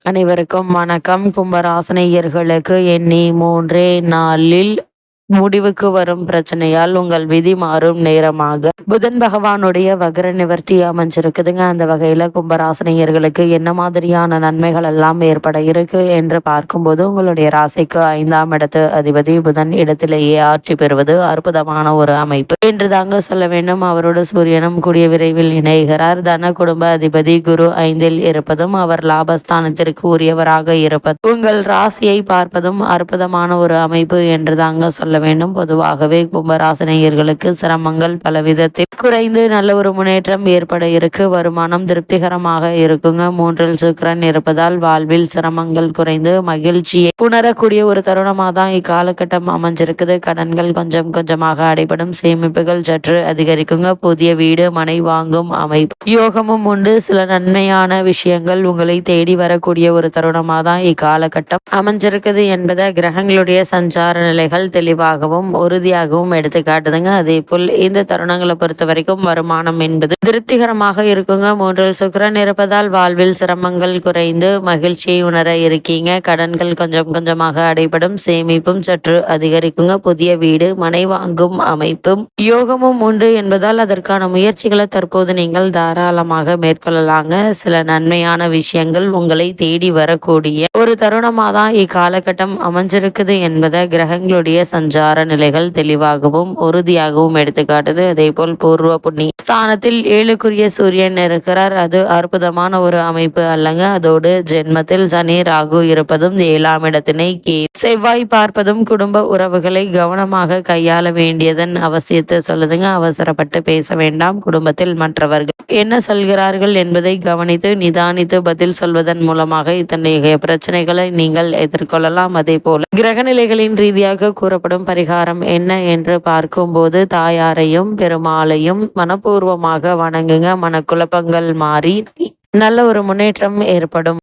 அனைவருக்கும் வணக்கம். கும்பராசினியர்களுக்கு எண்ணி 3 நாளில் முடிவுக்கு வரும் பிரச்சனையால் உங்கள் விதி மாறும் நேரமாக புதன் பகவானுடைய வக்ர நிவர்த்தி அமைஞ்சிருக்குதுங்க. அந்த வகையில கும்பராசினியர்களுக்கு என்ன மாதிரியான நன்மைகள் எல்லாம் ஏற்பட இருக்கு என்று பார்க்கும்போது, உங்களுடைய ராசிக்கு 5ஆம் இடத்து அதிபதி புதன் இடத்திலேயே ஆட்சி பெறுவது அற்புதமான ஒரு அமைப்பு என்று தாங்க சொல்ல வேண்டும். அவரோடு சூரியனும் கூடிய விரைவில் இணைகிறார். தன குடும்ப அதிபதி குரு 5இல் இருப்பதும் அவர் லாபஸ்தானத்திற்கு உரியவராக இருப்பது உங்கள் ராசியை பார்ப்பதும் அற்புதமான ஒரு அமைப்பு என்று தாங்க சொல்ல வேண்டும். பொதுவாகவே கும்பராசினியர்களுக்கு சிரமங்கள் பல விதத்தில் குறைந்து நல்ல ஒரு முன்னேற்றம் ஏற்பட இருக்கு. வருமானம் திருப்திகரமாக இருக்குங்க. 3இல் சுக்கிரன் இருப்பதால் வாழ்வில் சிரமங்கள் குறைந்து மகிழ்ச்சியை உணரக்கூடிய ஒரு தருணமாக தான் இக்காலகட்டம் அமைஞ்சிருக்குது. கடன்கள் கொஞ்சம் கொஞ்சமாக அடைபடும். சேமிப்புகள் சற்று அதிகரிக்குங்க. புதிய வீடு மனை வாங்கும் அமைப்பு யோகமும் உண்டு. சில நன்மையான விஷயங்கள் உங்களை தேடி வரக்கூடிய ஒரு தருணமாக தான் இக்காலகட்டம் அமைஞ்சிருக்குது என்பதை கிரகங்களுடைய சஞ்சார நிலைகள் தெளிவாகவும் உறுதியாகவும் எடுத்து காட்டுதுங்க. அதே போல் இந்த தருணங்களை பொறுத்த வரைக்கும் வருமானம் என்பது திருப்திகரமாக இருக்குங்க. 3இல் சுக்கிரன் இருப்பதால் வாழ்வில் சிரமங்கள் குறைந்து மகிழ்ச்சியை உணர இருக்கீங்க. கடன்கள் கொஞ்சம் கொஞ்சமாக அடைபடும். சேமிப்பும் சற்று அதிகரிக்குங்க. புதிய வீடு மனை வாங்கும் அமைப்பும் யோகமும் உண்டு என்பதால் அதற்கான முயற்சிகளை தற்போது நீங்கள் தாராளமாக மேற்கொள்ளலாங்க. சில நன்மையான விஷயங்கள் உங்களை தேடி வரக்கூடிய ஒரு தருணமாக தான் இக்காலகட்டம் அமைஞ்சிருக்குது என்பதை கிரகங்களுடைய சஞ்சார நிலைகள் தெளிவாகவும் உறுதியாகவும் எடுத்துக்காட்டுது. அதே போல் பூர்வ புண்ணிய ஸ்தானத்தில் 7க்குரிய சூரியன் இருக்கிறார். அது அற்புதமான ஒரு அமைப்பு அல்லங்க. அதோடு ஜென்மத்தில் சனி ராகு இருப்பதும் 7ஆம் இடத்தினை செவ்வாய் பார்ப்பதும் குடும்ப உறவுகளை கவனமாக கையாள வேண்டியதன் அவசியத்தை சொல்லுதுங்க. அவசரப்பட்டு பேச வேண்டாம். குடும்பத்தில் மற்றவர்கள் என்ன சொல்கிறார்கள் என்பதை கவனித்து நிதானித்து பதில் சொல்வதன் மூலமாக இத்தகைய பிரச்சனைகளை நீங்கள் எதிர்கொள்ளலாம். அதே போல கிரகநிலைகளின் ரீதியாக கூறப்படும் பரிகாரம் என்ன என்று பார்க்கும்போது, தாயாரையும் பெருமாளையும் மனப்பூர்வமாக வணங்குங்க. மனக்குழப்பங்கள் மாறி நல்ல ஒரு முன்னேற்றம் ஏற்படும்.